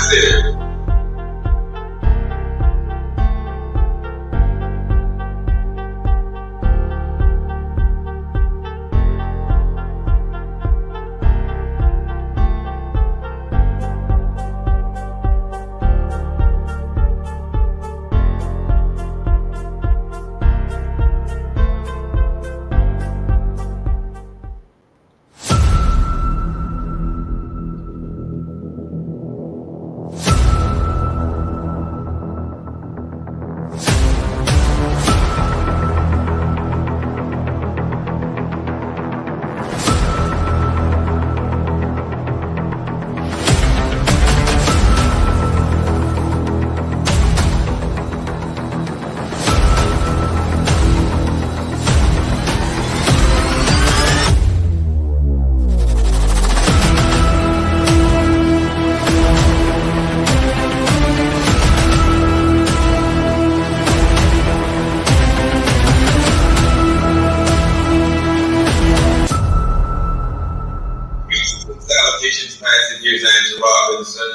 Massive.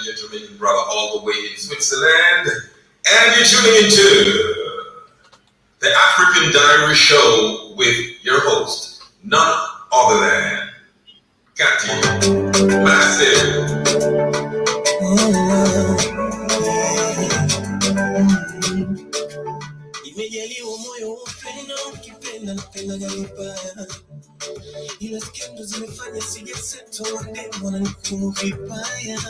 Your Jamaican brother all the way in Switzerland, and you're tuning into the African Diary Show with your host, none other than Cathy Massive. Ila skendo zimefanya sijaseto wande wananihukumu vibaya.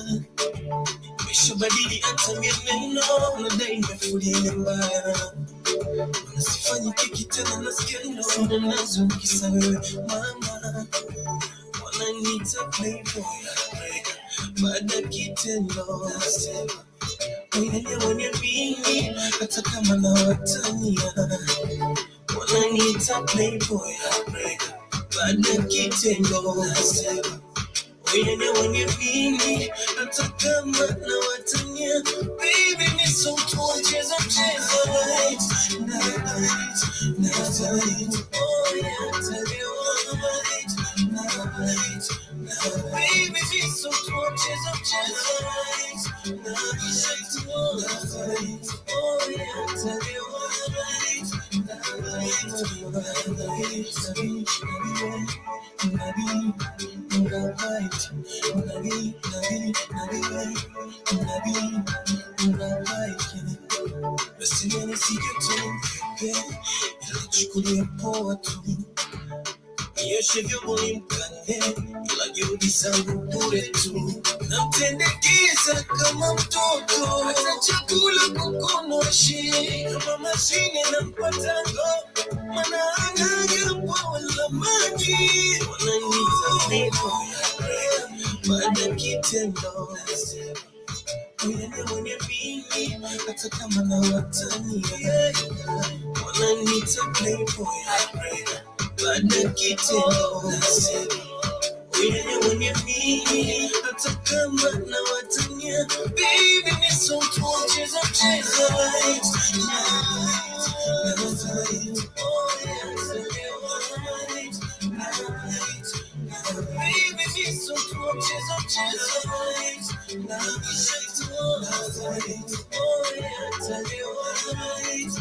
Nimeshabadili hata mienendo nadai nimefulia ile mbaya. Wanasifanya kiki tena na skendo sina nazo kisa wewe mama. Wananiita playboy baada kitendo nasema mwenye bini hata kama na watania. Wananiita playboy baada kitendo nasema wenye bini hata kama na watania. Baby ni so tuwacheza night oh yeah tell you night baby ni so tuwacheza night oh yeah tell you Chukulia poa tu Yoshe vyombo ni mkane ila juhudi zangu bure tu. Namtendekeza kama mtoto hata chakula kukonoshi kama mashine na mpatango mana angaga poa la maji. Wananiita playboy baada kitendo nasema mwenye bini hata kama na watania. Wananiita playboy baada kitendo nasema mwenye bini hata kama na watania. Baby ni so tuwacheza night baby ni so tuwacheza night oh yeah tell you right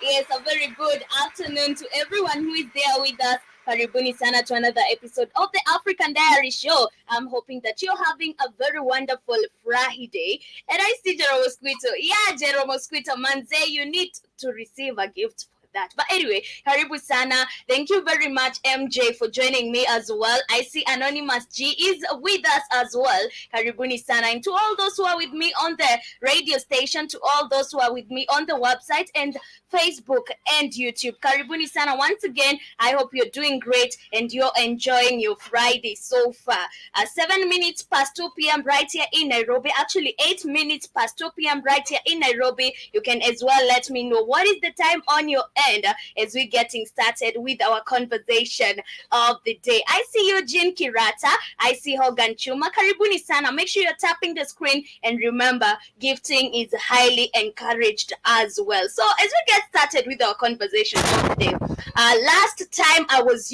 Yes, a very good afternoon to everyone who is there with us. Karibuni sana to another episode of the African Diary Show. I'm hoping that you're having a very wonderful Friday. And I see Jerome Mosquito. Yeah, Jerome Mosquito, manze, you need to receive a gift for that. But anyway, karibu sana. Thank you very much, MJ, for joining me as well. I see Anonymous G is with us as well. Karibuni sana. And to all those who are with me on the radio station, to all those who are with me on the website and Facebook and YouTube. Karibuni sana. Once again, I hope you're doing great and you're enjoying your Friday so far. 7 minutes past 2 p.m. right here in Nairobi. Actually, 8 minutes past 2 p.m. right here in Nairobi. You can as well let me know what is the time on your end as we're getting started with our conversation of the day. I see you, Jean Kirata. I see Hogan Chuma. Karibuni sana. Make sure you're tapping the screen, and remember, gifting is highly encouraged as well. So as we get started with our conversation of the day, last time I was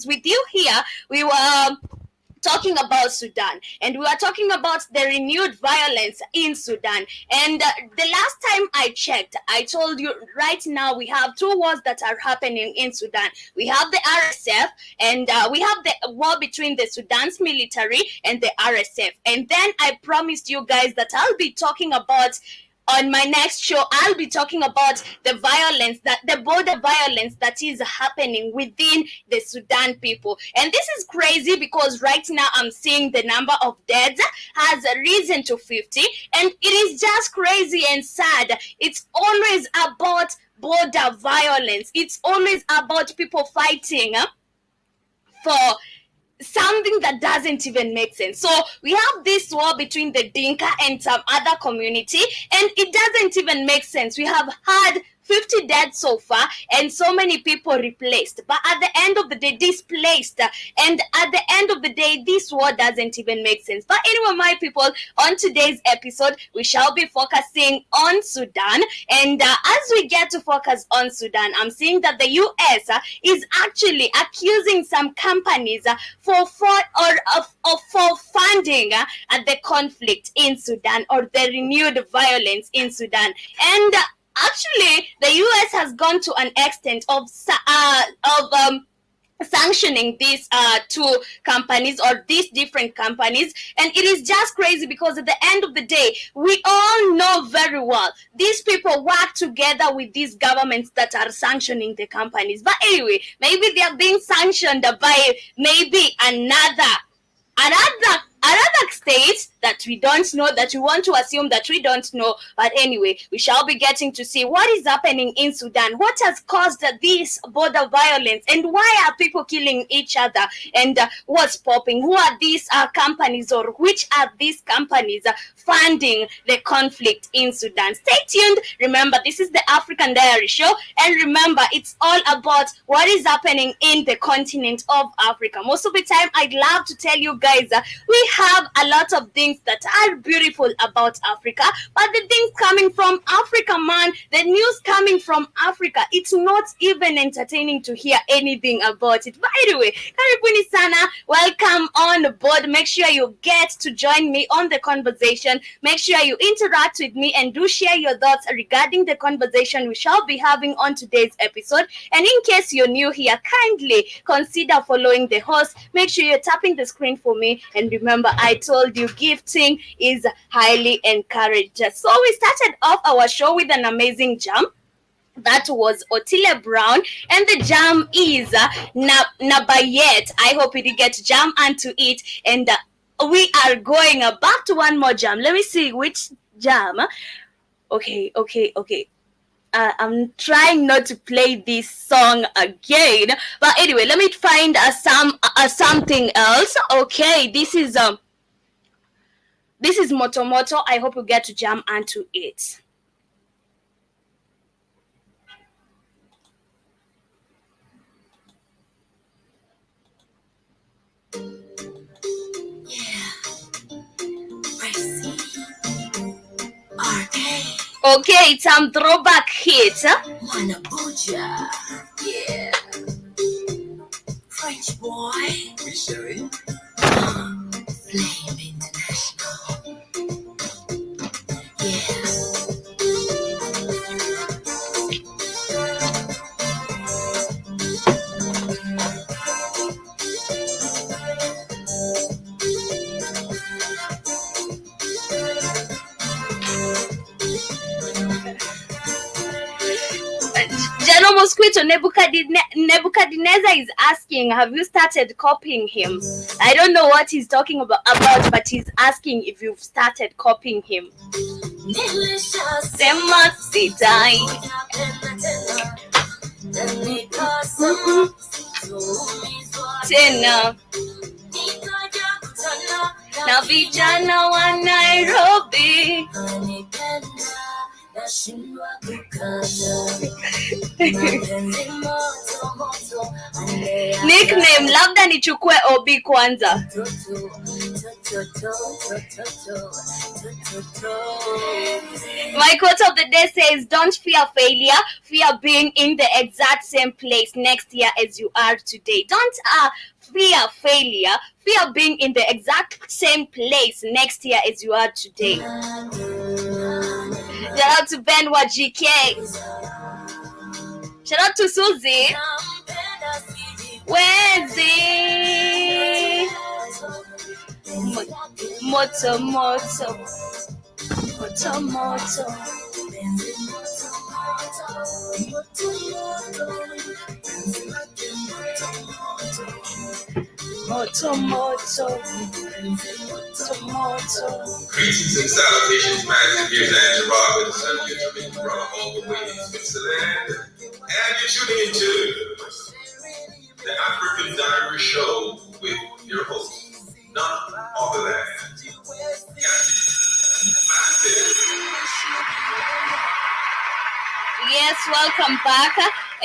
with you here, we were talking about Sudan, and we were talking about the renewed violence in Sudan. And the last time I checked, I told you right now we have two wars that are happening in Sudan. We have the RSF, and we have the war between the Sudan's military and the RSF. And then I promised you guys that I'll be talking about, on my next show, I'll be talking about the violence, the border violence that is happening within the Sudan people. And this is crazy because right now I'm seeing the number of deaths has risen to 50, and it is just crazy and sad. It's always about border violence. It's always about people fighting for something that doesn't even make sense. So we have this war between the Dinka and some other community, and it doesn't even make sense. We have had 50 dead so far, and so many people replaced, but at the end of the day displaced, and at the end of the day this war doesn't even make sense. But anyway, my people, on today's episode we shall be focusing on Sudan. And as we get to focus on Sudan, I'm seeing that the US is actually accusing some companies for funding the conflict in Sudan, or the renewed violence in Sudan. And actually, the US has gone to an extent of sanctioning these two companies, or these different companies. And it is just crazy because at the end of the day, we all know very well these people work together with these governments that are sanctioning the companies. But anyway, maybe they are being sanctioned by maybe another state that we don't know, that we want to assume that we don't know. But anyway, we shall be getting to see what is happening in Sudan, what has caused this border violence, and why are people killing each other, and what's popping, who are these companies, or which are these companies funding the conflict in Sudan. Stay tuned. Remember, this is the African Diary Show, and remember, it's all about what is happening in the continent of Africa. Most of the time, I'd love to tell you guys we have a lot of things that are beautiful about Africa, but the things coming from Africa, man, the news coming from Africa, it's not even entertaining to hear anything about it. But anyway, karibuni sana, welcome on board. Make sure you get to join me on the conversation. Make sure you interact with me and do share your thoughts regarding the conversation we shall be having on today's episode. And in case you're new here, kindly consider following the host. Make sure you're tapping the screen for me, and remember, I told you gifting is highly encouraged. So we started off our show with an amazing jam. That was Otile Brown, and the jam is Nabayet. I hope you did get jam onto it, and we are going back to one more jam. Let me see which jam. Okay. I'm trying not to play this song again, but anyway, let me find something else. Okay, this is Moto Moto. I hope you get to jam onto it. Okay, it's some throwback hit. Manabuja, yeah. French boy. Oui, chérie. Flame International. Yeah. General Mosquito Nebuchadnezzar is asking, have you started copying him? I don't know what he's talking about, but he's asking if you've started copying him. Tena na vijana wa Nairobi. Nickname labda nichukue OB kwanza. My quote of the day says, don't fear failure, fear being in the exact same place next year as you are today. Don't fear failure, fear being in the exact same place next year as you are today. Shout out to Ben GK. Shout out to Susie. Wezi. Moto. Greetings and salutations, massive. Here's Andrew Rob, the son of your Jamaican brother, all the way in Switzerland. And you're tuning into the African Diary Show with your host, none other than Yes, welcome back.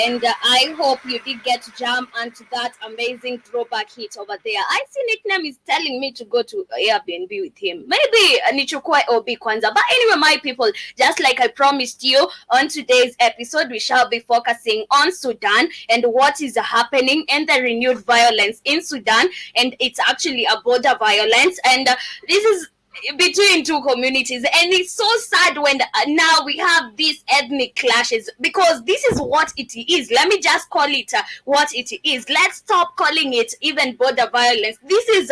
And I hope you did get to jump onto that amazing throwback hit over there. I see Nickname is telling me to go to Airbnb with him. Maybe nichukue OB kwanza. But anyway, my people, just like I promised you, on today's episode, we shall be focusing on Sudan and what is happening and the renewed violence in Sudan. And it's actually a border violence. And this is between two communities, and it's so sad when now we have these ethnic clashes, because this is what it is. Let me just call it what it is. Let's stop calling it even border violence. This is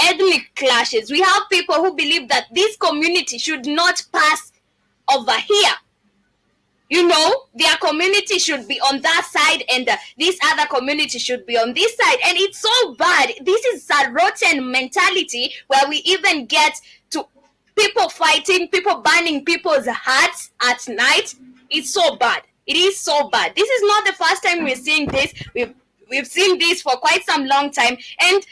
ethnic clashes. We have people who believe that this community should not pass over here. You know, their community should be on that side and this other community should be on this side. And it's so bad. This is a rotten mentality where we even get to people fighting, people burning people's hearts at night. It's so bad. It is so bad. This is not the first time we're seeing this. We've seen this for quite some long time. And,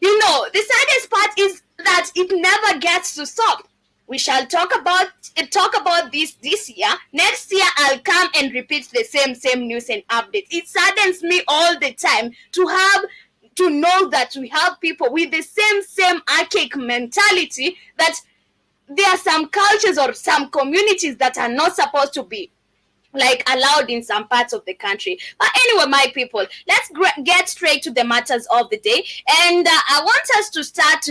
you know, the saddest part is that it never gets to stop. We shall talk about this year. Next year, I'll come and repeat the same news and updates. It saddens me all the time to know that we have people with the same archaic mentality, that there are some cultures or some communities that are not supposed to be allowed in some parts of the country. But anyway, my people, let's get straight to the matters of the day. And I want us to start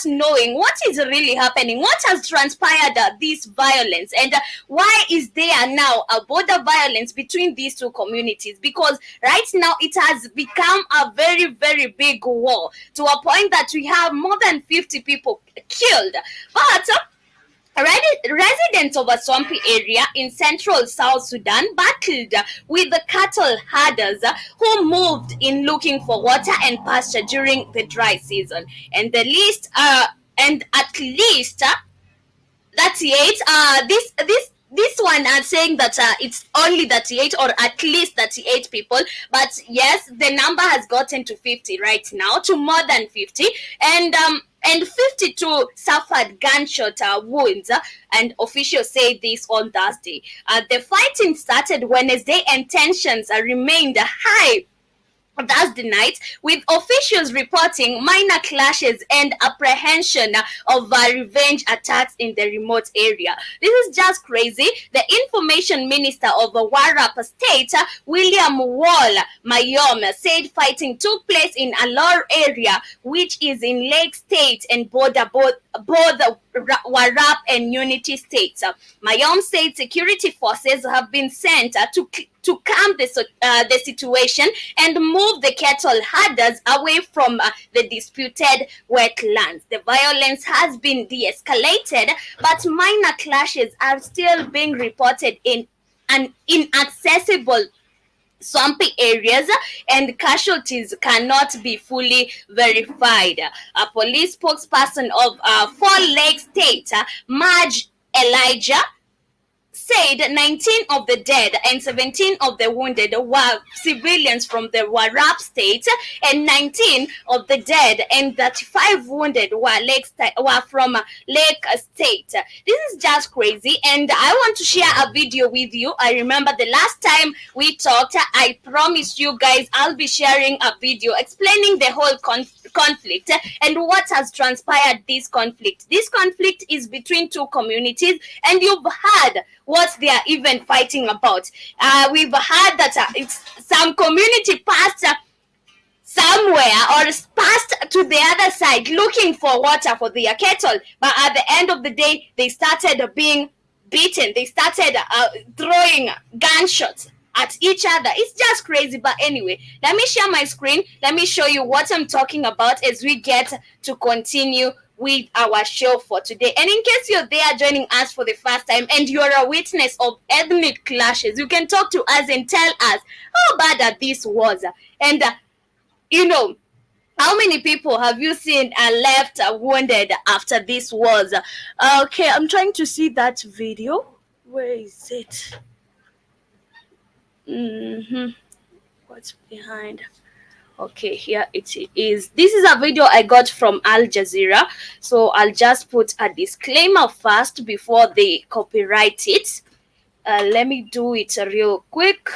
knowing what is really happening, what has transpired this violence, and why is there now a border violence between these two communities? Because right now it has become a very, very big war, to a point that we have more than 50 people killed. But residents of a swampy area in central South Sudan battled with the cattle herders who moved in looking for water and pasture during the dry season. And at least 38. This one are saying that it's only 38 or at least 38 people, but yes, the number has gotten to 50 right now, to more than 50, and 52 suffered gunshot wounds, and officials say this on Thursday. The fighting started Wednesday and tensions remained high Thursday night, with officials reporting minor clashes and apprehension of revenge attacks in the remote area. This is just crazy. The information minister of Warrap State, William Wall Mayom, said fighting took place in Alor area, which is in Lake State and border both Warrap and Unity states. Mayom said security forces have been sent to calm the situation and move the cattle herders away from the disputed wetlands. The violence has been de-escalated, but minor clashes are still being reported in inaccessible swampy areas, and casualties cannot be fully verified. A police spokesperson of Fall Lake State, Marge Elijah, said 19 of the dead and 17 of the wounded were civilians from the Warab state, and 19 of the dead and 35 wounded were from Lake State. This is just crazy, and I want to share a video with you. I remember the last time we talked, I promised you guys I'll be sharing a video explaining the whole conflict and what has transpired this conflict. This conflict is between two communities, and you've heard what they are even fighting about. We've heard that it's some community passed somewhere or passed to the other side looking for water for their cattle, but at the end of the day they started being beaten. They started throwing gunshots at each other. It's just crazy. But anyway, let me share my screen. Let me show you what I'm talking about as we get to continue with our show for today. And in case you're there joining us for the first time and you're a witness of ethnic clashes, you can talk to us and tell us how bad this was. And how many people have you seen left wounded after this wars? Okay, I'm trying to see that video. Where is it? What's behind? Okay, here it is. This is a video I got from Al Jazeera. So I'll just put a disclaimer first before they copyright it. Let me do it real quick.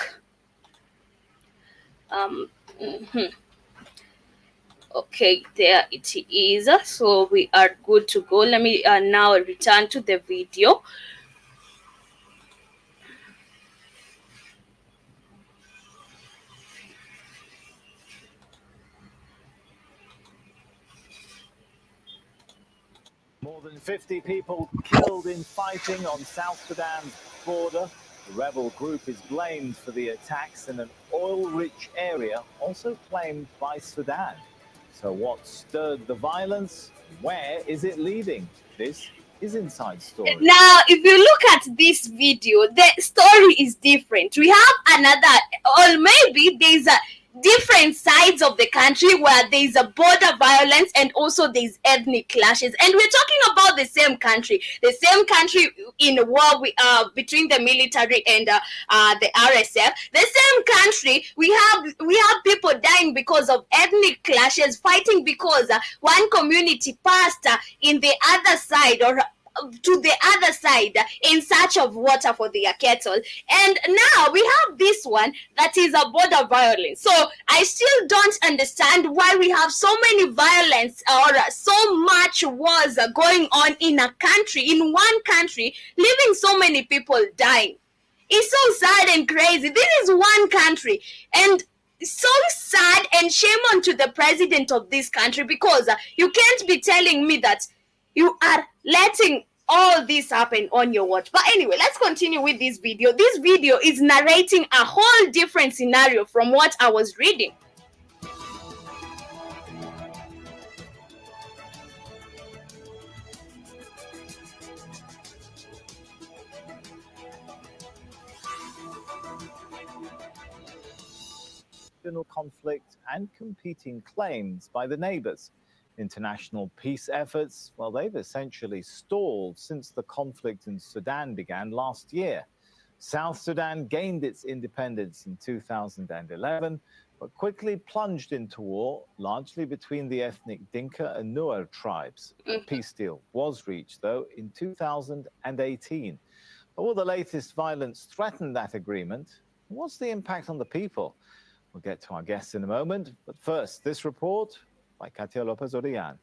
Okay, there it is. So we are good to go. Let me now return to the video. More than 50 people killed in fighting on South Sudan's border. The rebel group is blamed for the attacks in an oil-rich area, also claimed by Sudan. So what stirred the violence? Where is it leading? This is Inside Story. Now, if you look at this video, the story is different. We have another, or maybe there's a different sides of the country where there's a border violence and also there's ethnic clashes, and we're talking about the same country in war between the military and the RSF. The same country, we have people dying because of ethnic clashes, fighting because one community passed in the other side or to the other side in search of water for their cattle. And now we have this one that is a border violence. So I still don't understand why we have so many violence or so much wars going on in one country, leaving so many people dying. It's so sad and crazy. This is one country, and so sad, and shame on to the president of this country, because you can't be telling me that you are letting all this happen on your watch. But anyway, let's continue with this video. This video is narrating a whole different scenario from what I was reading. Conflict and competing claims by the neighbors. International peace efforts, well, they've essentially stalled since the conflict in Sudan began last year. South Sudan gained its independence in 2011, but quickly plunged into war, largely between the ethnic Dinka and Nuer tribes. A peace deal was reached, though, in 2018. But will the latest violence threaten that agreement? What's the impact on the people? We'll get to our guests in a moment, but first, this report by Katia Lopez-Orian.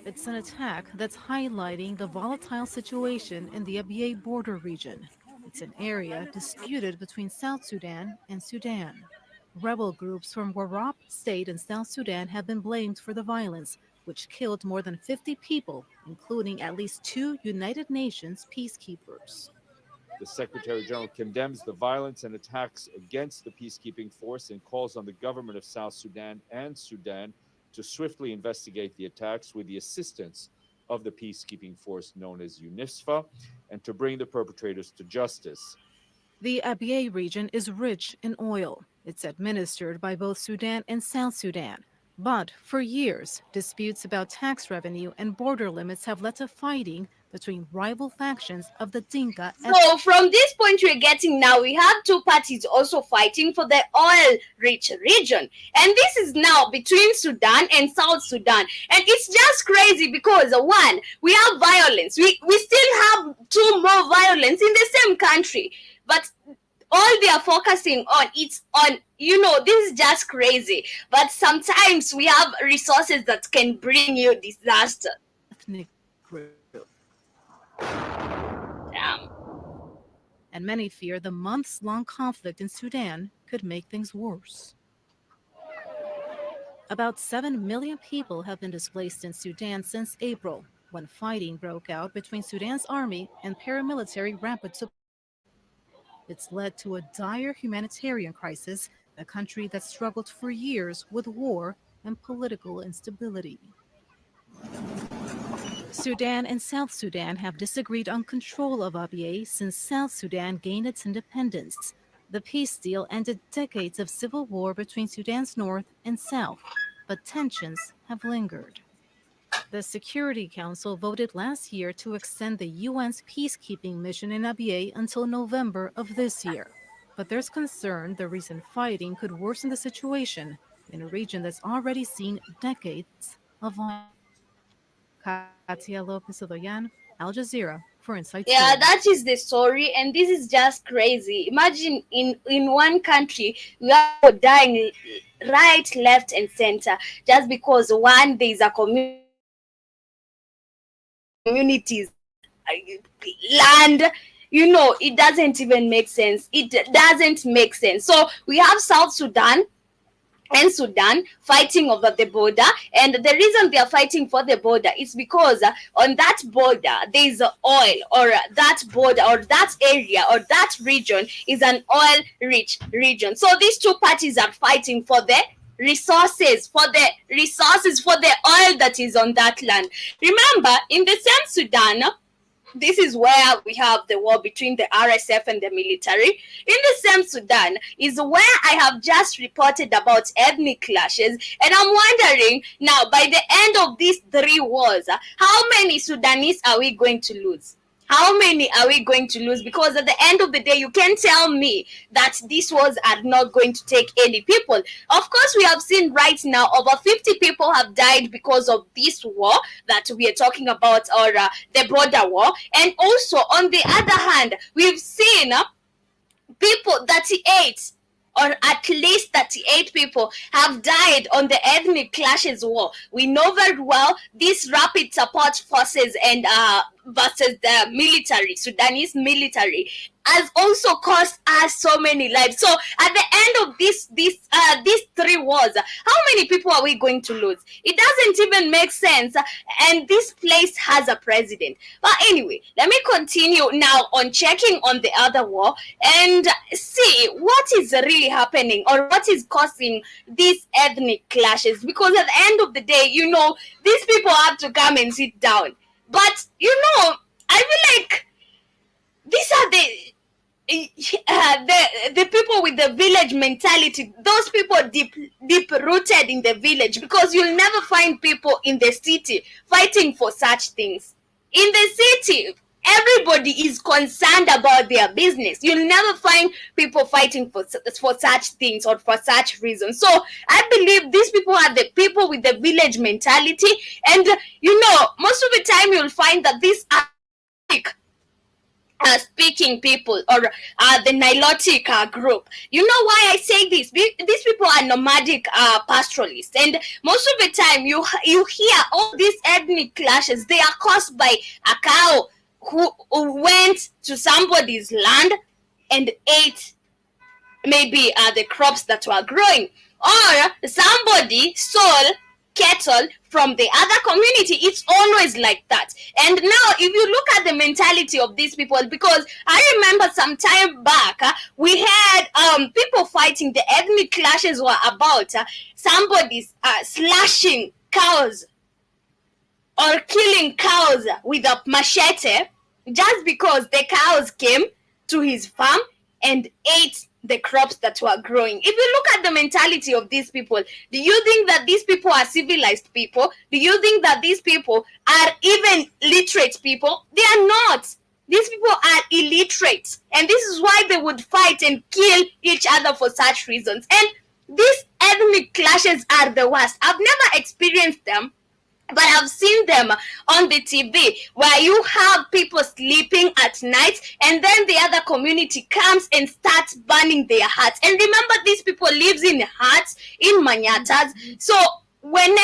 It's an attack that's highlighting the volatile situation in the Abyei border region. It's an area disputed between South Sudan and Sudan. Rebel groups from Warab State and South Sudan have been blamed for the violence, which killed more than 50 people, including at least 2 United Nations peacekeepers. The Secretary General condemns the violence and attacks against the peacekeeping force and calls on the government of South Sudan and Sudan to swiftly investigate the attacks with the assistance of the peacekeeping force known as UNISFA and to bring the perpetrators to justice. The Abyei region is rich in oil. It's administered by both Sudan and South Sudan. But for years, disputes about tax revenue and border limits have led to fighting between rival factions of the Dinka So from this point we're getting now, we have two parties also fighting for the oil-rich region, and this is now between Sudan and South Sudan, and it's just crazy because one, we have violence, we still have two more violence in the same country, but all they are focusing on, it's on, this is just crazy. But sometimes we have resources that can bring you disaster. ethnic group. Damn. And many fear the months-long conflict in Sudan could make things worse. About 7 million people have been displaced in Sudan since April, when fighting broke out between Sudan's army and paramilitary rapid support. It's led to a dire humanitarian crisis, a country that struggled for years with war and political instability. Sudan and South Sudan have disagreed on control of Abyei since South Sudan gained its independence. The peace deal ended decades of civil war between Sudan's north and south, but tensions have lingered. The Security Council voted last year to extend the UN's peacekeeping mission in Abyei until November of this year. But there's concern the recent fighting could worsen the situation in a region that's already seen decades of violence. Katia Lopez-Odoyan, Al Jazeera, for Insight Yeah, Story. that is the story, and this is just crazy. Imagine in one country we are dying right, left, and center just because one, there is a communities land. It doesn't even make sense. It doesn't make sense. So we have South Sudan and Sudan fighting over the border, and the reason they are fighting for the border is because on that border there is oil, or that border or that area or that region is an oil rich region. So these two parties are fighting for the resources, for the oil that is on that land. Remember, in the same Sudan, this is where we have the war between the RSF and the military. In the same Sudan is where I have just reported about ethnic clashes, and I'm wondering now, by the end of these 3 wars, how many Sudanese are we going to lose? How many are we going to lose? Because at the end of the day, you can't tell me that these wars are not going to take any people. Of course, we have seen right now over 50 people have died because of this war that we are talking about, or the border war. And also, on the other hand, we've seen people, 38 or at least 38 people have died on the ethnic clashes war. We know very well these rapid support forces and versus the military, Sudanese military, has also cost us so many lives. So at the end of these 3 wars, how many people are we going to lose? It doesn't even make sense. And this place has a president. But anyway, let me continue now on checking on the other war and see what is really happening, or what is causing these ethnic clashes. Because at the end of the day, these people have to come and sit down. But I feel like these are the people with the village mentality. Those people deep rooted in the village, because you'll never find people in the city fighting for such things. In the city, everybody is concerned about their business. You'll never find people fighting for such things or for such reasons. So I believe these people are the people with the village mentality, and most of the time you'll find that these are speaking people, or the Nilotic group. You know why I say this? These people are nomadic pastoralists, and most of the time you hear all these ethnic clashes. They are caused by a cow who went to somebody's land and ate maybe the crops that were growing, or somebody stole cattle from the other community. It's always like that. And now if you look at the mentality of these people, because I remember some time back we had people fighting. The ethnic clashes were about somebody's slashing cows or killing cows with a machete, just because the cows came to his farm and ate the crops that were growing. If you look at the mentality of these people, do you think that these people are civilized people? Do you think that these people are even literate people? They are not. These people are illiterate, and this is why they would fight and kill each other for such reasons. And these ethnic clashes are the worst. I've never experienced them, but I've seen them on the TV, where you have people sleeping at night and then the other community comes and starts burning their huts. And remember, these people lives in huts, in manyatas. So whenever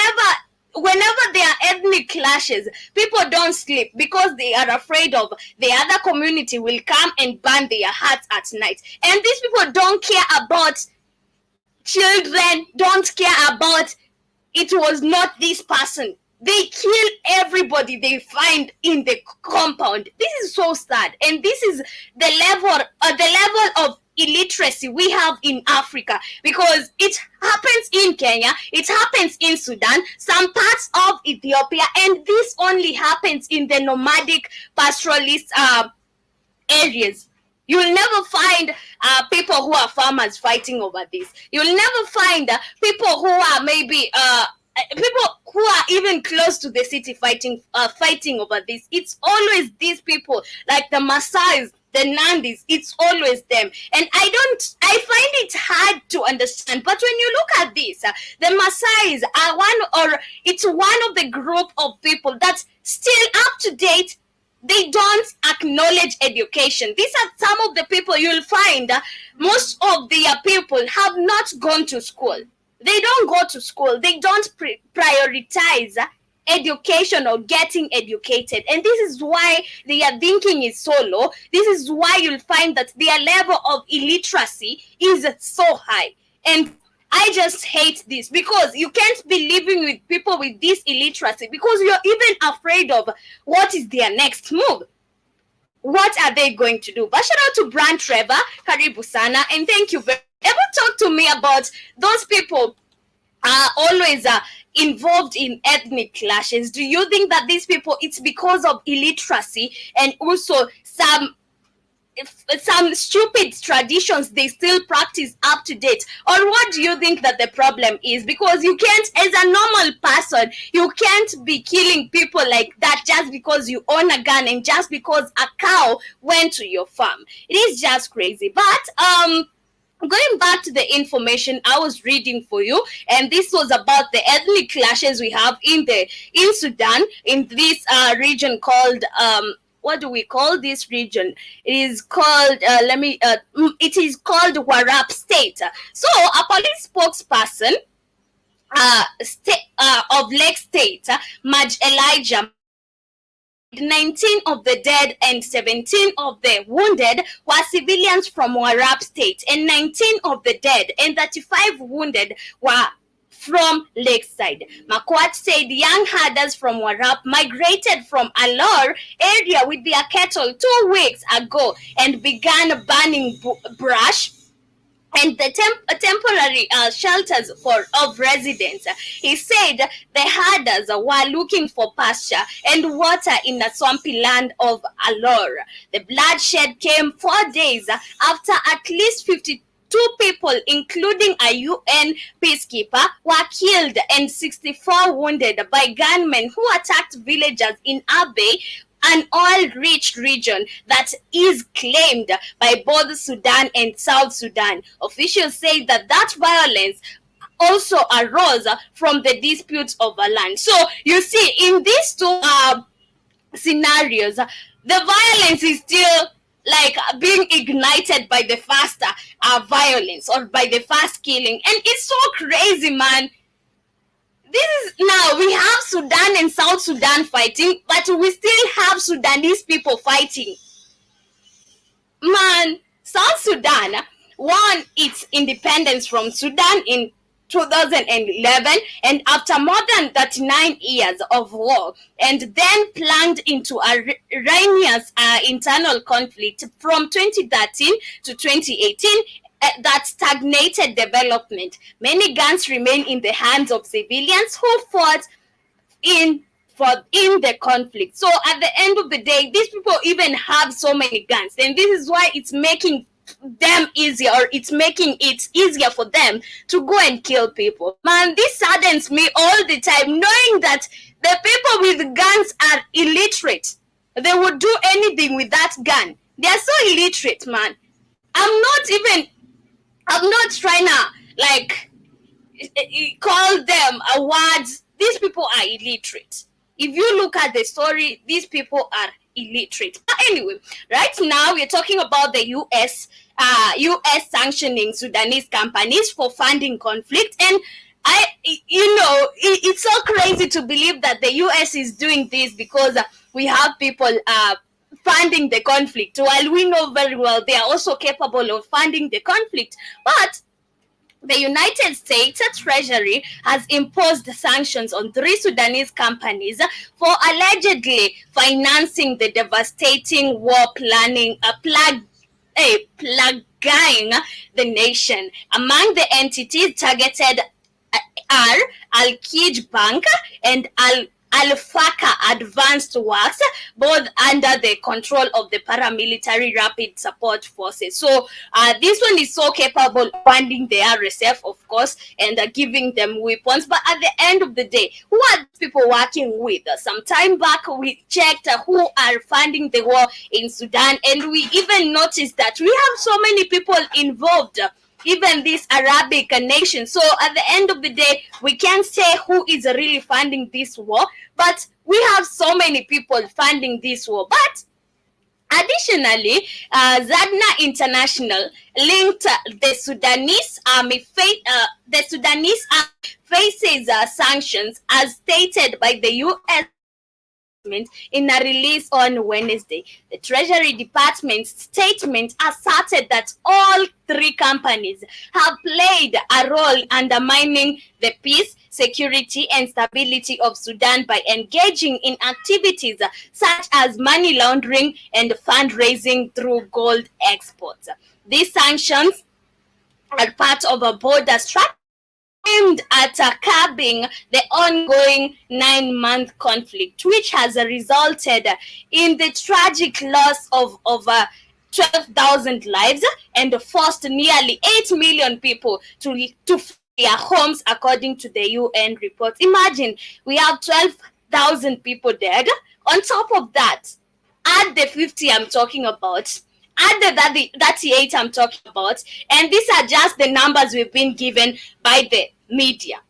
there are ethnic clashes, people don't sleep because they are afraid of the other community will come and burn their huts at night. And these people don't care about children, don't care about it was not this person. They kill everybody they find in the compound. This is so sad, and this is the level of illiteracy we have in Africa, because it happens in Kenya, it happens in Sudan, some parts of Ethiopia, and this only happens in the nomadic pastoralist areas. You'll never find people who are farmers fighting over this. You'll never find people who are maybe people who are even close to the city fighting over this. It's always these people, like the Maasais, the Nandis. It's always them, and I find it hard to understand. But when you look at this, the Maasais are it's one of the group of people that's still up to date. They don't acknowledge education. These are some of the people you'll find. Most of their people have not gone to school. They don't go to school. They don't prioritize education or getting educated. And this is why their thinking is so low. This is why you'll find that their level of illiteracy is so high. And I just hate this, because you can't be living with people with this illiteracy, because you're even afraid of what is their next move. What are they going to do? But shout out to Brand Trevor, Karibu Sana, and thank you very much. Ever talk to me about those people are always involved in ethnic clashes? Do you think that these people, it's because of illiteracy and also some stupid traditions they still practice up to date? Or what do you think that the problem is? Because you can't, as a normal person, you can't be killing people like that just because you own a gun and just because a cow went to your farm. It is just crazy. But going back to the information I was reading for you, and this was about the ethnic clashes we have in Sudan, in this region called what do we call this region? It is called it is called Warrap State. So a police spokesperson of Lake State, Maj Elijah, 19 of the dead and 17 of the wounded were civilians from Warrap State, and 19 of the dead and 35 wounded were from Lakeside. Makwat said young herders from Warrap migrated from Alor area with their cattle 2 weeks ago and began burning brush and the temporary shelters of residents. He said the herders were looking for pasture and water in the swampy land of Alor. The bloodshed came 4 days after at least 52 people, including a UN peacekeeper, were killed and 64 wounded by gunmen who attacked villagers in Abyei, an oil-rich region that is claimed by both Sudan and South Sudan. Officials say that violence also arose from the disputes over land. So you see, in these two scenarios, the violence is still like being ignited by the first violence or by the first killing. And it's so crazy, man. This is, now we have Sudan and South Sudan fighting, but we still have Sudanese people fighting. Man, South Sudan won its independence from Sudan in 2011, and after more than 39 years of war, and then plunged into a ruinous internal conflict from 2013 to 2018, that stagnated development. Many guns remain in the hands of civilians who fought in the conflict. So at the end of the day, these people even have so many guns, and this is why it's making them easier, or it's making it easier for them to go and kill people. Man, this saddens me all the time, knowing that the people with guns are illiterate. They would do anything with that gun. They are so illiterate, man. I'm not trying to like call them words. These people are illiterate. If you look at the story, these people are illiterate. But anyway, right now we're talking about the US sanctioning Sudanese companies for funding conflict. And it's so crazy to believe that the US is doing this because we have people funding the conflict, while we know very well they are also capable of funding the conflict. But the United States Treasury has imposed sanctions on 3 Sudanese companies for allegedly financing the devastating war plaguing the nation. Among the entities targeted are Al-Kij Bank and Al-Faka Advanced Works, both under the control of the paramilitary Rapid Support Forces. So this one is so capable of funding the RSF, of course, and giving them weapons. But at the end of the day, who are these people working with? Some time back, we checked who are funding the war in Sudan, and we even noticed that we have so many people involved, even this Arabic nation. So at the end of the day, we can't say who is really funding this war, but we have so many people funding this war. But additionally, Zadna International linked the Sudanese army faces sanctions as stated by the U.S. in a release on Wednesday. The Treasury Department's statement asserted that all 3 companies have played a role undermining the peace, security, and stability of Sudan by engaging in activities such as money laundering and fundraising through gold exports. These sanctions are part of a border strategy aimed at curbing the ongoing 9-month conflict, which has resulted in the tragic loss of over 12,000 lives and forced nearly 8 million people to flee their homes, according to the UN report. Imagine, we have 12,000 people dead. On top of that, add the 50 I'm talking about, add the 38 I'm talking about, and these are just the numbers we've been given by the media.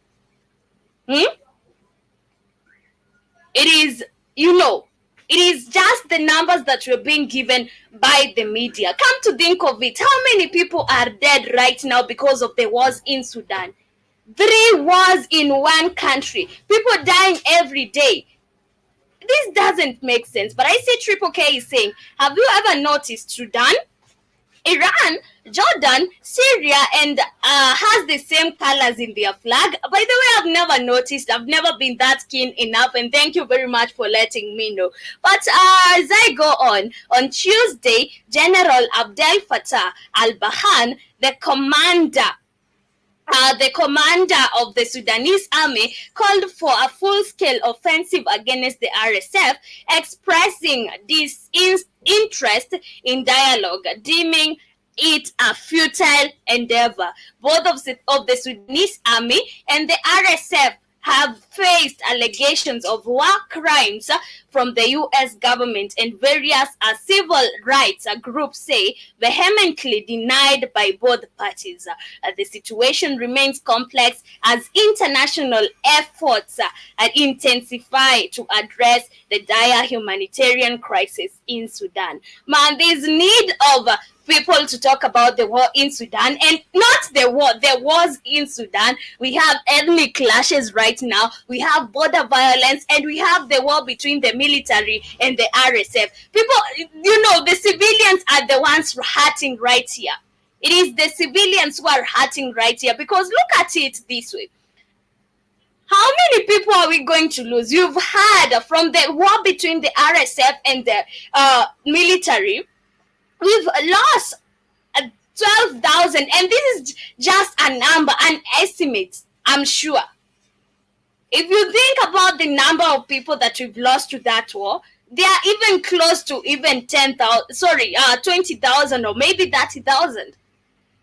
It is just the numbers that we're being given by the media. Come to think of it, how many people are dead right now because of the wars in Sudan? 3 wars in one country, people dying every day. This doesn't make sense. But I see Triple K is saying, have you ever noticed Sudan, Iran, Jordan, Syria, and has the same colors in their flag? By the way, I've never noticed. I've never been that keen enough, and thank you very much for letting me know. But as I go on Tuesday, General Abdel Fattah al-Burhan, the commander of the Sudanese army, called for a full-scale offensive against the RSF, expressing disinterest in dialogue, deeming it a futile endeavor. Both of the Sudanese army and the RSF have faced allegations of war crimes from the U.S. government, and various civil rights groups say vehemently denied by both parties. The situation remains complex as international efforts intensify to address the dire humanitarian crisis in Sudan. Man, there's need of people to talk about the war in Sudan, and not the war. There was in Sudan. We have ethnic clashes right now. We have border violence, and we have the war between the military and the RSF. People, the civilians are the ones hurting right here. It is the civilians who are hurting right here, because look at it this way. How many people are we going to lose? You've heard from the war between the RSF and the military. We've lost 12,000, and this is just a number, an estimate, I'm sure. If you think about the number of people that we've lost to that war, they are even close to even 20,000 or maybe 30,000.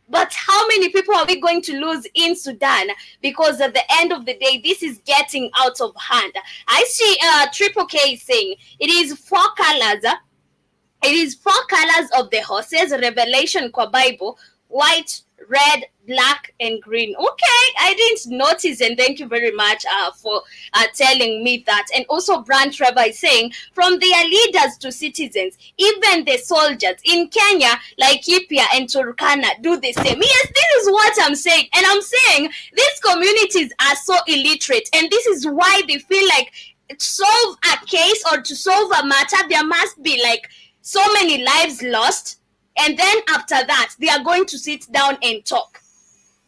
But how many people are we going to lose in Sudan? Because at the end of the day, this is getting out of hand. I see Triple K saying it is four colors. It is four colors of the horses, Revelation kwa Bible, white, red, black, and green. Okay, I didn't notice, and thank you very much for telling me that. And also, Brand Trevor is saying, from their leaders to citizens, even the soldiers in Kenya, like Ipia and Turkana, do the same. Yes, this is what I'm saying. And I'm saying these communities are so illiterate, and this is why they feel like to solve a case or to solve a matter, there must be like so many lives lost, and then after that they are going to sit down and talk.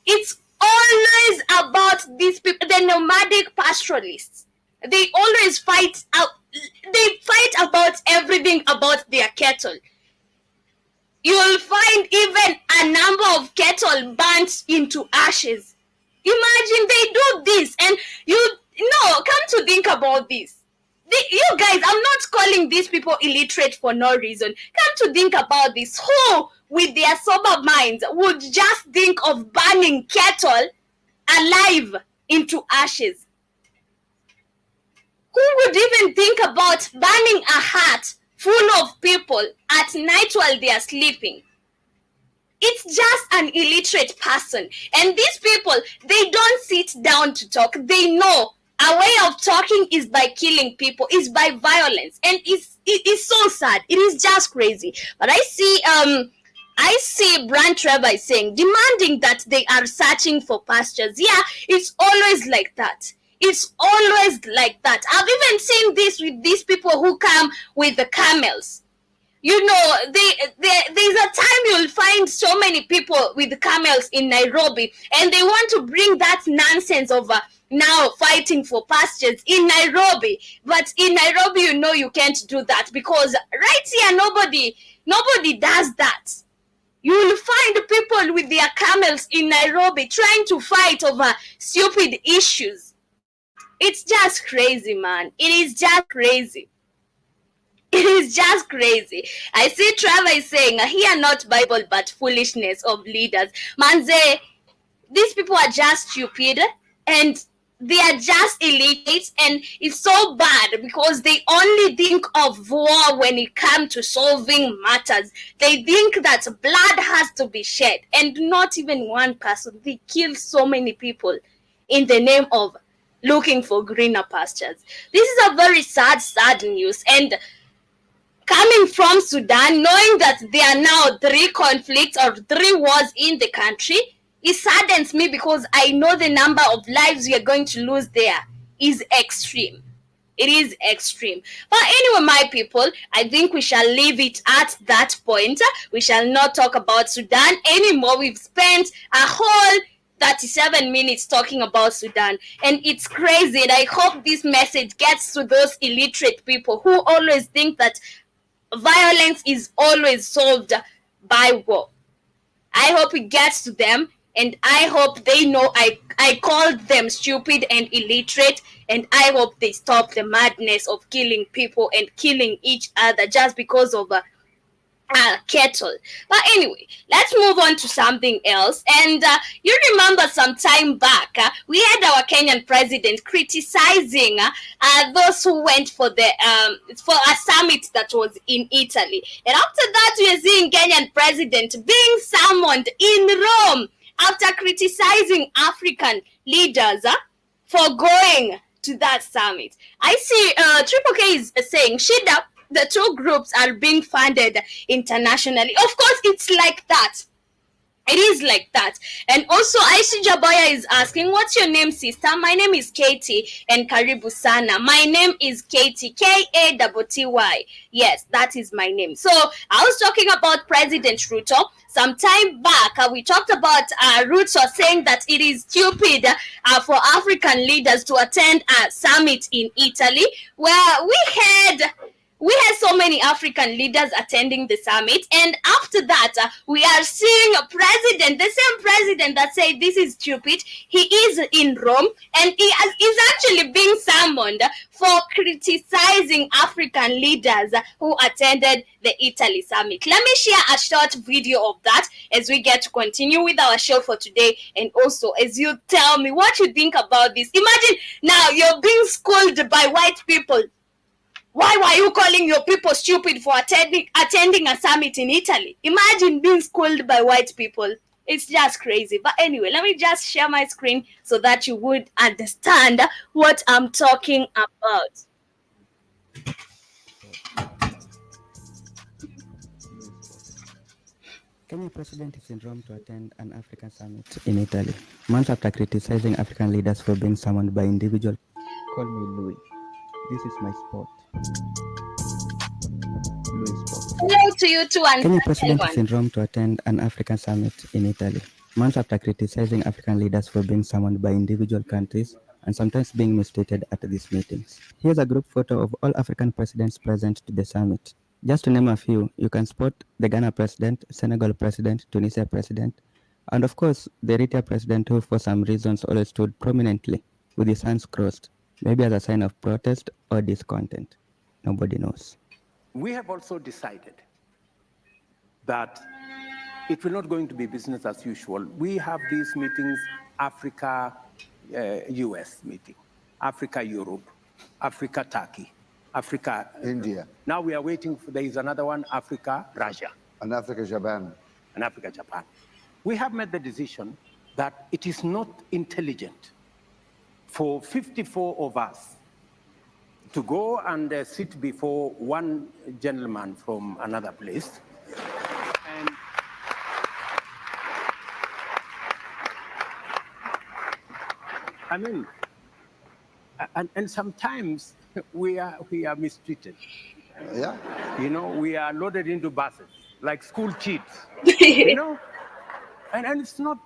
It's always about these people, the nomadic pastoralists. They always fight out. They fight about everything about their cattle. You'll find even a number of cattle burnt into ashes. Imagine they do this, and come to think about this. You guys, I'm not calling these people illiterate for no reason. Come to think about this. Who, with their sober minds, would just think of burning cattle alive into ashes? Who would even think about burning a hut full of people at night while they are sleeping? It's just an illiterate person. And these people, they don't sit down to talk. They know a way of talking is by killing people, is by violence, and it's so sad. It is just crazy. But I see Brand Trevor is saying, demanding that they are searching for pastures. Yeah, it's always like that. It's always like that. I've even seen this with these people who come with the camels. You know, there's a time you'll find so many people with camels in Nairobi, and they want to bring that nonsense of now fighting for pastures in Nairobi. But in Nairobi, you can't do that, because right here, nobody does that. You'll find people with their camels in Nairobi trying to fight over stupid issues. It's just crazy, man. It is just crazy. It is just crazy. I see Trevor is saying, here not Bible, but foolishness of leaders. Manze, these people are just stupid, and they are just illiterate, and it's so bad because they only think of war when it comes to solving matters. They think that blood has to be shed, and not even one person. They kill so many people in the name of looking for greener pastures. This is a very sad news, and coming from Sudan, knowing that there are now 3 conflicts or 3 wars in the country, it saddens me, because I know the number of lives we are going to lose there is extreme. It is extreme. But anyway, my people, I think we shall leave it at that point. We shall not talk about Sudan anymore. We've spent a whole 37 minutes talking about Sudan, and it's crazy. And I hope this message gets to those illiterate people who always think that violence is always solved by war. I hope it gets to them, and I hope they know I called them stupid and illiterate, and I hope they stop the madness of killing people and killing each other just because of cattle. But anyway, let's move on to something else. And you remember some time back, we had our Kenyan president criticizing those who went for a summit that was in Italy. And after that, we are seeing Kenyan president being summoned in Rome after criticizing African leaders for going to that summit. I see Triple K is saying, Shida, the 2 groups are being funded internationally. Of course, it's like that. It is like that. And also, Aishi Jabaya is asking, what's your name, sister? My name is Katie, and Karibu Sana. My name is Katie, K-A-T-T-Y. Yes, that is my name. So, I was talking about President Ruto. Some time back, we talked about Ruto saying that it is stupid for African leaders to attend a summit in Italy, where we had we had so many African leaders attending the summit, and after that, we are seeing a president, the same president that said this is stupid. He is in Rome, and is actually being summoned for criticizing African leaders who attended the Italy summit. Let me share a short video of that as we get to continue with our show for today, and also as you tell me what you think about this. Imagine now you're being schooled by white people. Why were you calling your people stupid for attending a summit in Italy? Imagine being schooled by white people. It's just crazy. But anyway, let me just share my screen so that you would understand what I'm talking about. Kenyan president is in Rome to attend an African summit in Italy, months after criticizing African leaders for being summoned by individuals. Call me Louis. This is my sport. Louis Sport. Hello to you too, and Kenyan president is in Rome to attend an African summit in Italy, months after criticizing African leaders for being summoned by individual countries and sometimes being mistreated at these meetings. Here's a group photo of all African presidents present to the summit. Just to name a few, you can spot the Ghana president, Senegal president, Tunisia president, and of course, the Eritrea president who for some reasons always stood prominently with his hands crossed, maybe as a sign of protest or discontent. Nobody knows. We have also decided that it will not going to be business as usual. We have these meetings, Africa, US meeting, Africa, Europe, Africa, Turkey, Africa, India, now we are waiting for, there is another one, Africa, Russia, and Africa, Japan. and Africa, Japan. We have made the decision that it is not intelligent for 54 of us to go and sit before one gentleman from another place. And I mean, and sometimes we are mistreated. Yeah. You know, we are loaded into buses like school kids. You know, and it's not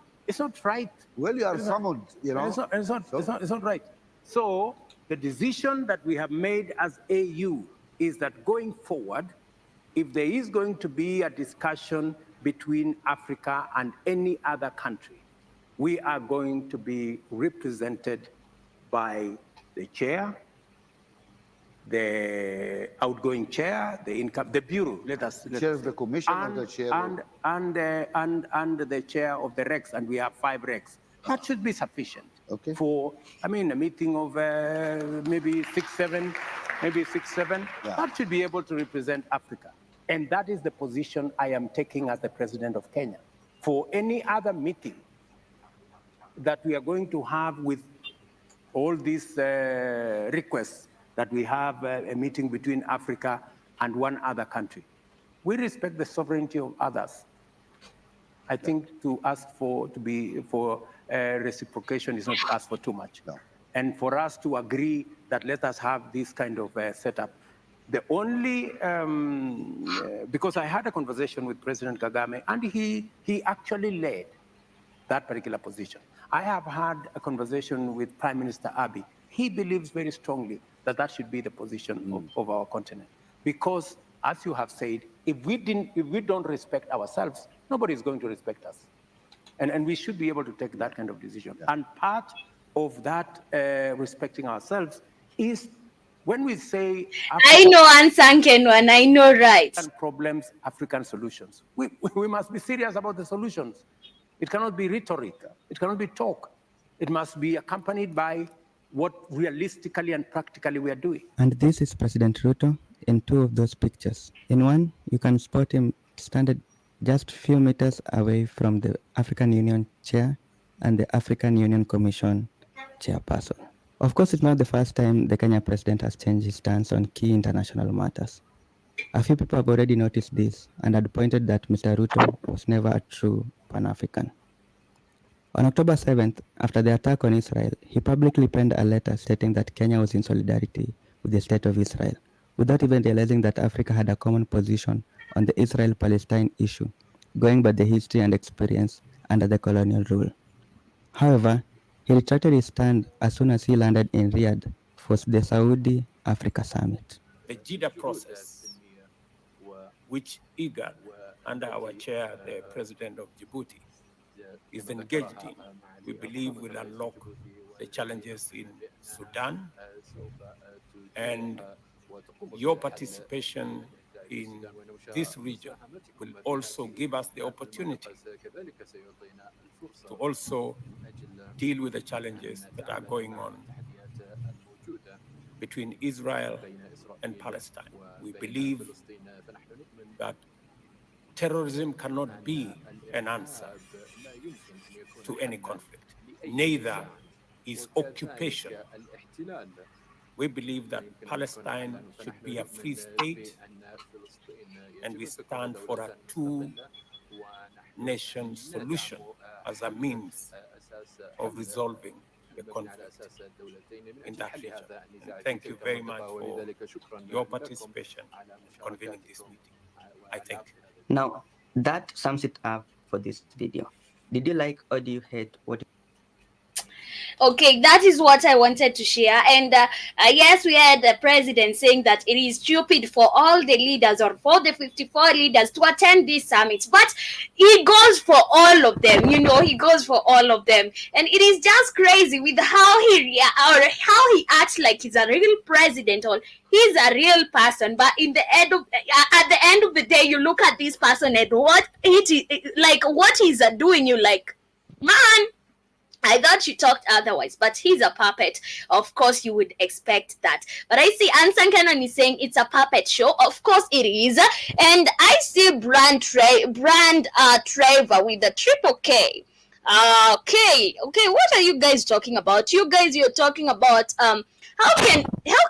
right. Well, you are summoned, you know. It's not right. So the decision that we have made as AU is that going forward, if there is going to be a discussion between Africa and any other country, we are going to be represented by the chair, the outgoing chair, the bureau. Chair of the commission or the chair and the chair of the Rex, and we have 5 Rex. That should be sufficient. Okay. For a meeting of maybe 6, 7. Yeah. That should be able to represent Africa, and that is the position I am taking as the president of Kenya. For any other meeting that we are going to have with all these requests that we have a meeting between Africa and one other country. We respect the sovereignty of others. I think to ask for reciprocation is not to ask for too much. No. And for us to agree that let us have this kind of setup. The only, because I had a conversation with President Kagame, and he actually led that particular position. I have had a conversation with Prime Minister Abiy. He believes very strongly that that should be the position of our continent. Because, as you have said, if we don't respect ourselves, nobody is going to respect us. And we should be able to take that kind of decision. Yeah. And part of that respecting ourselves is when we say I know unsunken one, I know, right? African problems, African solutions. We must be serious about the solutions. It cannot be rhetoric. It cannot be talk. It must be accompanied by what realistically and practically we are doing. And this is President Ruto in 2 of those pictures. In one, you can spot him standing just a few meters away from the African Union chair and the African Union Commission chairperson. Of course, it's not the first time the Kenya president has changed his stance on key international matters. A few people have already noticed this and had pointed that Mr. Ruto was never a true Pan-African. On October 7th, after the attack on Israel, he publicly penned a letter stating that Kenya was in solidarity with the state of Israel, without even realizing that Africa had a common position on the Israel-Palestine issue, going by the history and experience under the colonial rule. However, he retracted his stand as soon as he landed in Riyadh for the Saudi Africa Summit. the JIDA process, which IGAD, under our chair, the President of Djibouti, is engaged in, we believe will unlock the challenges in Sudan, and your participation in this region will also give us the opportunity to also deal with the challenges that are going on between Israel and Palestine. We believe that terrorism cannot be an answer to any conflict. Neither is occupation. We believe that Palestine should be a free state, and we stand for a two-nation solution as a means of resolving the conflict in that region. And thank you very much for your participation in convening this meeting. I thank you. Now, that sums it up for this video. Did you like or do you hate what? Okay, that is what I wanted to share. And yes, we had the president saying that it is stupid for all the leaders or for the 54 leaders to attend this summit. But he goes for all of them, he goes for all of them. And it is just crazy with how he acts like he's a real president or he's a real person. But at the end of the day, you look at this person and what he's doing, you like, man, I thought you talked otherwise, but he's a puppet. Of course, you would expect that. But I see Ansan Cannon is saying it's a puppet show. Of course, it is. And I see Brand Trevor with the triple K. Okay. What are you guys talking about? You're talking about how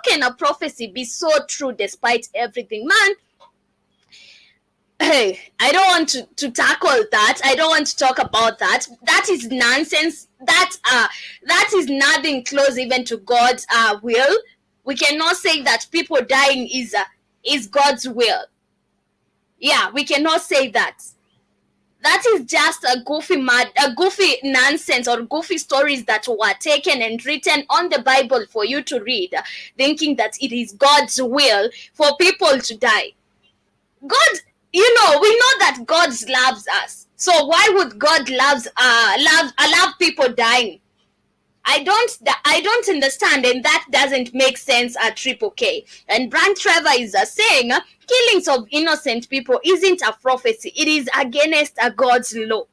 can a prophecy be so true despite everything, man? Hey, I don't want to tackle that. I don't want to talk about that. That is nonsense. That is nothing close even to God's will. We cannot say that people dying is God's will. Yeah, we cannot say that. That is just a goofy nonsense or goofy stories that were taken and written on the Bible for you to read, thinking that it is God's will for people to die. God. We know that God loves us. So why would God love people dying? I don't understand, and that doesn't make sense at Triple K. And Brand Trevor is saying killings of innocent people isn't a prophecy. It is against God's law.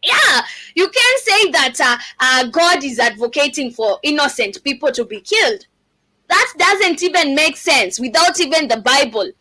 Yeah, you can say that God is advocating for innocent people to be killed. That doesn't even make sense without even the Bible.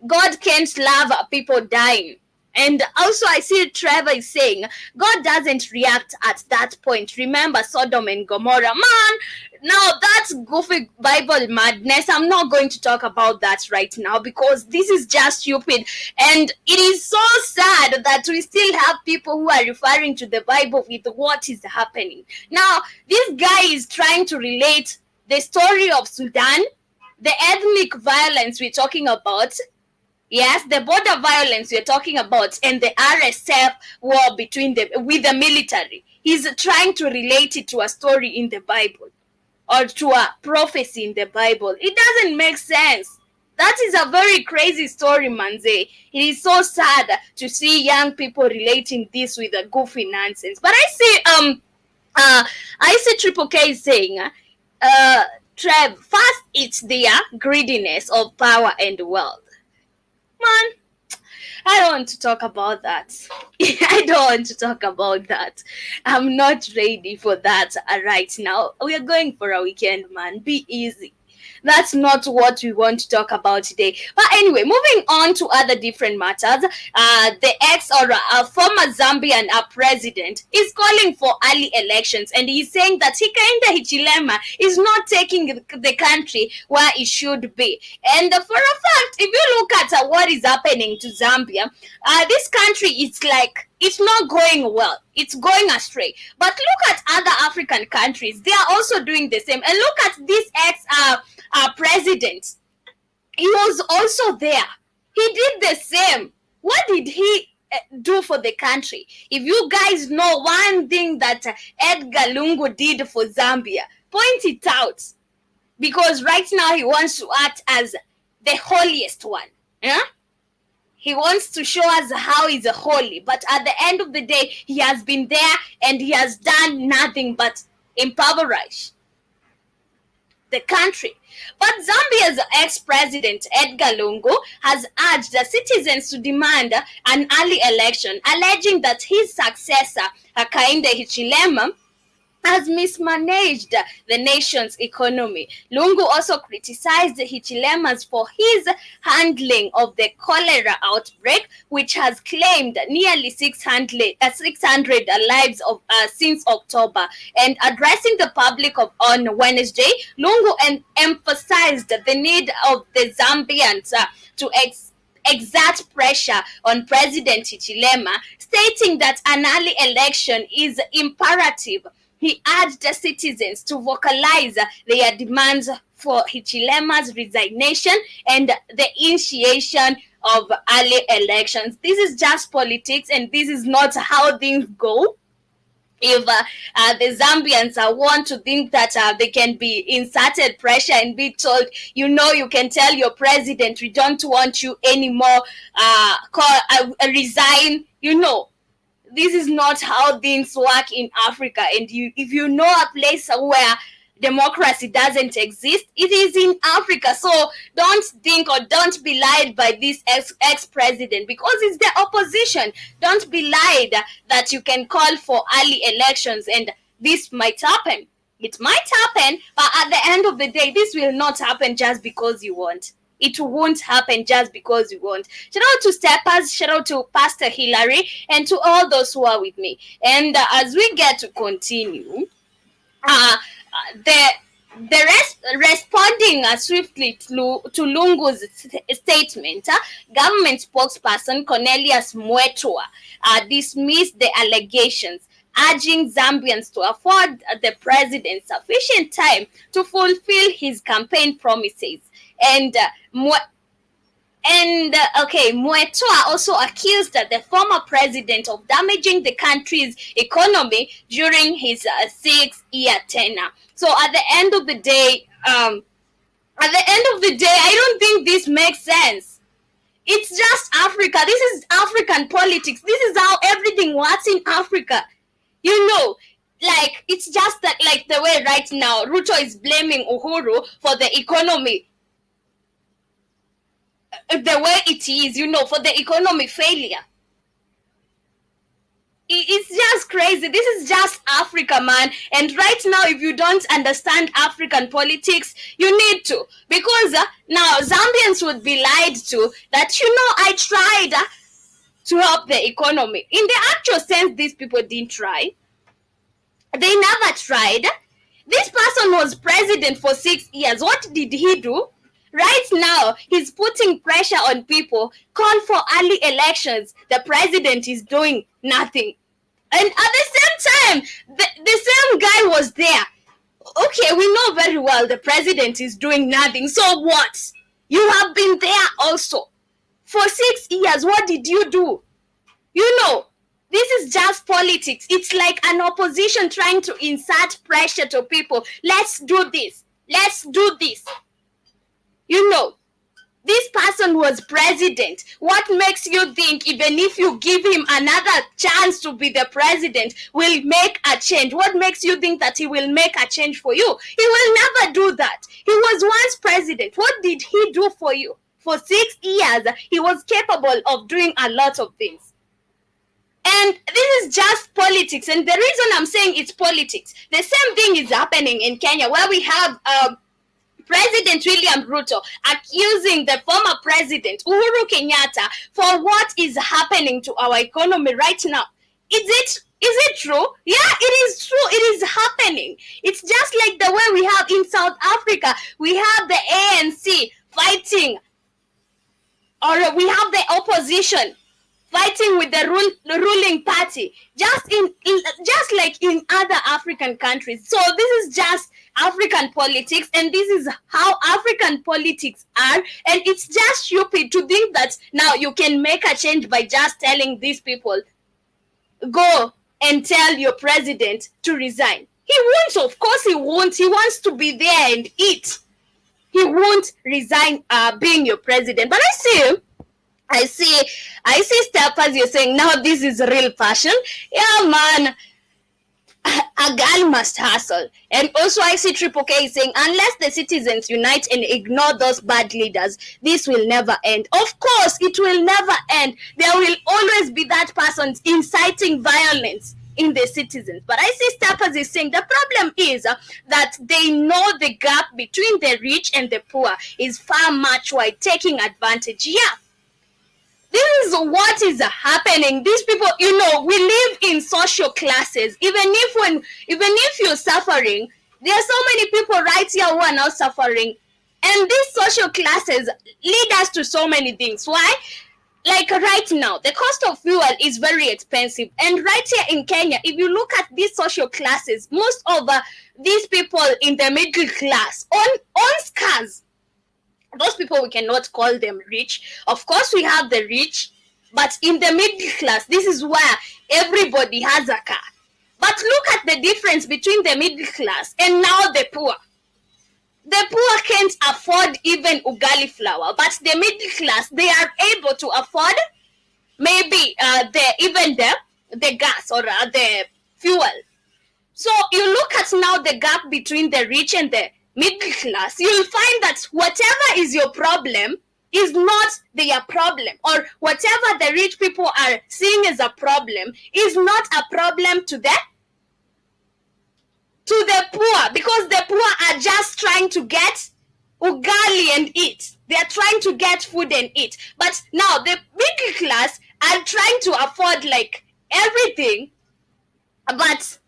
God can't love people dying. And also I see Trevor is saying God doesn't react at that point. Remember Sodom and Gomorrah. Man, now that's goofy Bible madness. I'm not going to talk about that right now because this is just stupid. And it is so sad that we still have people who are referring to the Bible with what is happening. Now, this guy is trying to relate the story of Sudan, the ethnic violence we're talking about. Yes, the border violence we're talking about and the RSF war with the military. He's trying to relate it to a story in the Bible or to a prophecy in the Bible. It doesn't make sense. That is a very crazy story, Manze. It is so sad to see young people relating this with a goofy nonsense. But I see Triple K saying, Trev, first it's their greediness of power and wealth. Man, I don't want to talk about that. I don't want to talk about that. I'm not ready for that right now. We are going for a weekend, man. Be easy. That's not what we want to talk about today. But anyway, moving on to other different matters. The former Zambian president is calling for early elections, and he's saying that Hakainde Hichilema is not taking the country where it should be. And for a fact, if you look at what is happening to Zambia, this country is like, it's not going well. It's going astray. But look at other African countries. They are also doing the same. And look at this president. He was also there. He did the same. What did he do for the country? If you guys know one thing that Edgar Lungu did for Zambia, point it out. Because right now he wants to act as the holiest one. Yeah? He wants to show us how he's a holy, but at the end of the day, he has been there and he has done nothing but impoverish the country. But Zambia's ex-president Edgar Lungu has urged the citizens to demand an early election, alleging that his successor, Hakainde Hichilema, has mismanaged the nation's economy. Lungu also criticized Hichilema's for his handling of the cholera outbreak, which has claimed nearly 600 lives since October. And addressing the public on Wednesday, Lungu emphasized the need of the Zambians to exert pressure on President Hichilema, stating that an early election is imperative. He urged the citizens to vocalize their demands for Hichilema's resignation and the initiation of early elections. This is just politics, and this is not how things go. If the Zambians want to think that they can be inserted pressure and be told, you can tell your president, we don't want you anymore, resign, this is not how things work in Africa. And if you know a place where democracy doesn't exist, it is in Africa. So don't think or don't be lied by this ex-president, because it's the opposition. Don't be lied that you can call for early elections and this might happen. It might happen, but at the end of the day, this will not happen just because you want. It won't happen just because you want. Shout out to Steppers, shout out to Pastor Hillary, and to all those who are with me. And as we get to continue, responding swiftly to Lungu's statement, government spokesperson Cornelius Mwetua dismissed the allegations, urging Zambians to afford the president sufficient time to fulfill his campaign promises. And Mwetua also accused the former president of damaging the country's economy during his 6-year tenure. So at the end of the day, I don't think this makes sense. It's just Africa. This is African politics. This is how everything works in Africa. It's just that, like the way right now, Ruto is blaming Uhuru for the economy. The way it is, for the economic failure. It's just crazy. This is just Africa, man. And right now, if you don't understand African politics, you need to. Because now Zambians would be lied to that, I tried to help the economy. In the actual sense, these people didn't try. They never tried. This person was president for 6 years. What did he do? Right now, he's putting pressure on people, call for early elections. The president is doing nothing. And at the same time, the same guy was there. Okay, we know very well the president is doing nothing. So what? You have been there also. For 6 years, what did you do? This is just politics. It's like an opposition trying to insert pressure to people. Let's do this. Let's do this. This person was president. What makes you think even if you give him another chance to be the president, will make a change? What makes you think that he will make a change for you? He will never do that. He was once president. What did he do for you? For 6 years, he was capable of doing a lot of things. And this is just politics. And the reason I'm saying it's politics, the same thing is happening in Kenya, where we have President William Ruto accusing the former president Uhuru Kenyatta for what is happening to our economy right now. Is it true? Yeah, it is true. It is happening. It's just like the way we have in South Africa. We have the ANC fighting, or we have the opposition fighting with the ruling party, just like in other African countries. So this is just African politics, and this is how African politics are. And it's just stupid to think that now you can make a change by just telling these people, go and tell your president to resign. He won't, of course he won't. He wants to be there and eat. he won't resign being your president. But I see Steppers, you're saying now this is real passion. Yeah, man. A girl must hustle. And also I see Triple K saying, unless the citizens unite and ignore those bad leaders, this will never end. Of course, it will never end. There will always be that person inciting violence in the citizens. But I see Steppers is saying the problem is that they know the gap between the rich and the poor is far much wide, taking advantage. Yeah. This is what is happening. These people, you know, we live in social classes. Even if you're suffering, there are so many people right here who are not suffering. And these social classes lead us to so many things. Why? Like right now, the cost of fuel is very expensive. And right here in Kenya, if you look at these social classes, most of these people in the middle class own cars. Those people, we cannot call them rich. Of course, we have the rich, but in the middle class, this is where everybody has a car. But look at the difference between the middle class and now the poor. The poor can't afford even ugali flour, but the middle class, they are able to afford maybe the gas or the fuel. So you look at now the gap between the rich and the middle class, you'll find that whatever is your problem is not their problem, or whatever the rich people are seeing as a problem is not a problem to the poor, because the poor are just trying to get ugali and eat. They are trying to get food and eat. But now the middle class are trying to afford like everything, but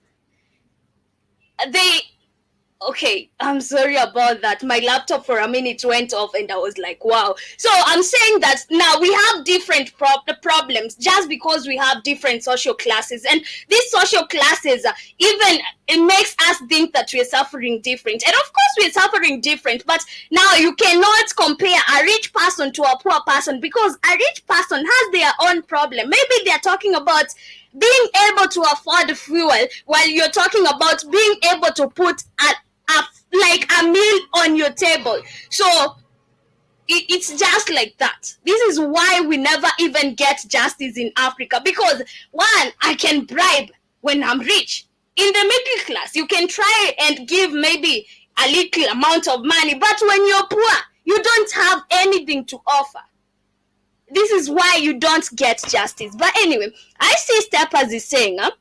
okay, I'm sorry about that. My laptop for a minute went off and I was like, wow. So I'm saying that now we have different problems just because we have different social classes. And these social classes, even it makes us think that we're suffering different. And of course we're suffering different, but now you cannot compare a rich person to a poor person, because a rich person has their own problem. Maybe they're talking about being able to afford fuel, while you're talking about being able to put a meal on your table. So it's just like that. This is why we never even get justice in Africa, because one, I can bribe when I'm rich. In the middle class, you can try and give maybe a little amount of money, but when you're poor, you don't have anything to offer. This is why you don't get justice. But anyway, I see Steppers is saying, okay,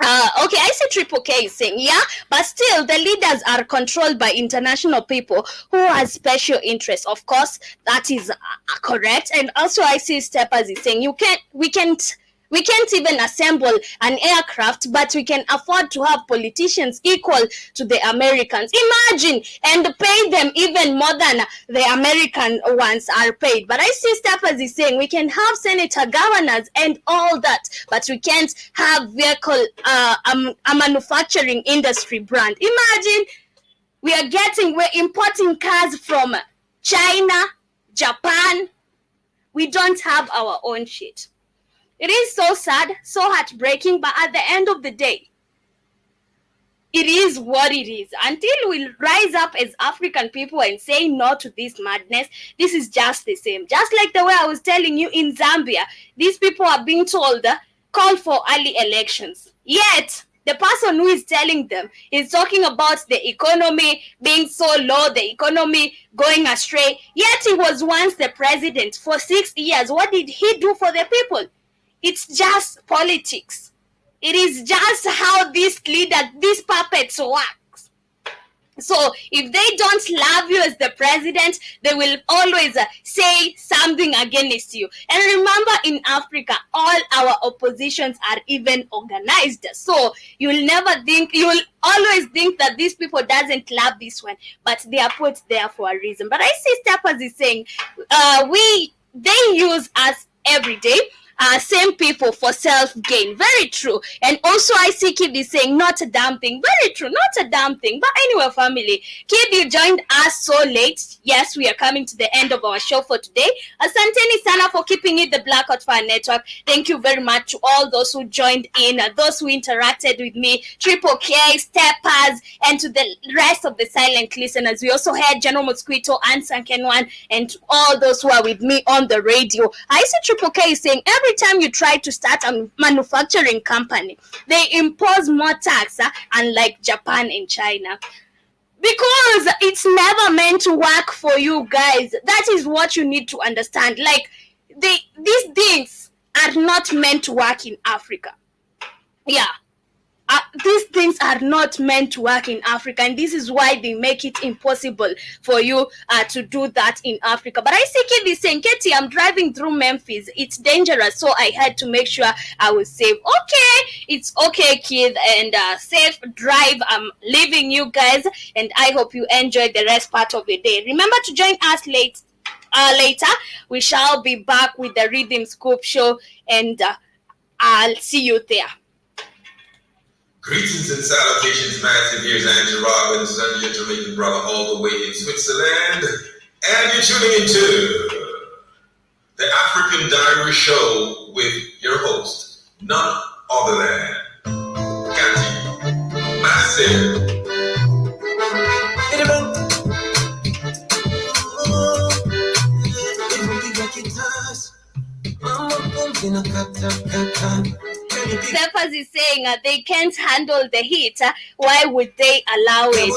I see Triple K is saying, yeah, but still the leaders are controlled by international people who have special interests. Of course, that is correct. And also I see Steppers is saying, we can't even assemble an aircraft, but we can afford to have politicians equal to the Americans. Imagine, and pay them even more than the American ones are paid. But I see Steppers is saying we can have senator, governors, and all that, but we can't have vehicle, a manufacturing industry brand. Imagine we're importing cars from China, Japan. We don't have our own shit. It is so sad, so heartbreaking, but at the end of the day, it is what it is. Until we rise up as African people and say no to this madness, this is just the same. Just like the way I was telling you in Zambia, these people are being told, call for early elections. Yet, the person who is telling them is talking about the economy being so low, the economy going astray. Yet, he was once the president for 6 years. What did he do for the people? It's just politics. It is just how these leaders, these puppets work. So if they don't love you as the president, they will always say something against you. And remember, in Africa, all our oppositions are even organized. So you'll always think that these people doesn't love this one, but they are put there for a reason. But I see Steppers is saying, they use us every day. same people for self-gain. Very true. And also I see Kid is saying not a damn thing. Very true, not a damn thing. But anyway, family, Kid, you joined us so late. Yes, we are coming to the end of our show for today. Asanteni sana for keeping it the Blackout Fire Network. Thank you very much to all those who joined in, those who interacted with me, Triple K, Steppers, and to the rest of the silent listeners. We also had General Mosquito and Sankenwan, and to all those who are with me on the radio. I see Triple K is saying every time you try to start a manufacturing company, they impose more tax, unlike Japan and China. Because it's never meant to work for you guys. That is what you need to understand. Like, these things are not meant to work in Africa. Yeah. These things are not meant to work in Africa, and this is why they make it impossible for you to do that in Africa. But I see Kid is saying, Katie, I'm driving through Memphis. It's dangerous, so I had to make sure I was safe. Okay, it's okay, Kid, and safe drive. I'm leaving you guys, and I hope you enjoy the rest part of the day. Remember to join us later. We shall be back with the Rhythm Scoop show, and I'll see you there. Greetings and salutations, massive. Here's Andrew Robinson, your Jamaican brother, all the way in Switzerland. And you're tuning into the African Diary Show with your host, none other than Cathy Massive. Steppers is saying they can't handle the heat. Why would they allow it?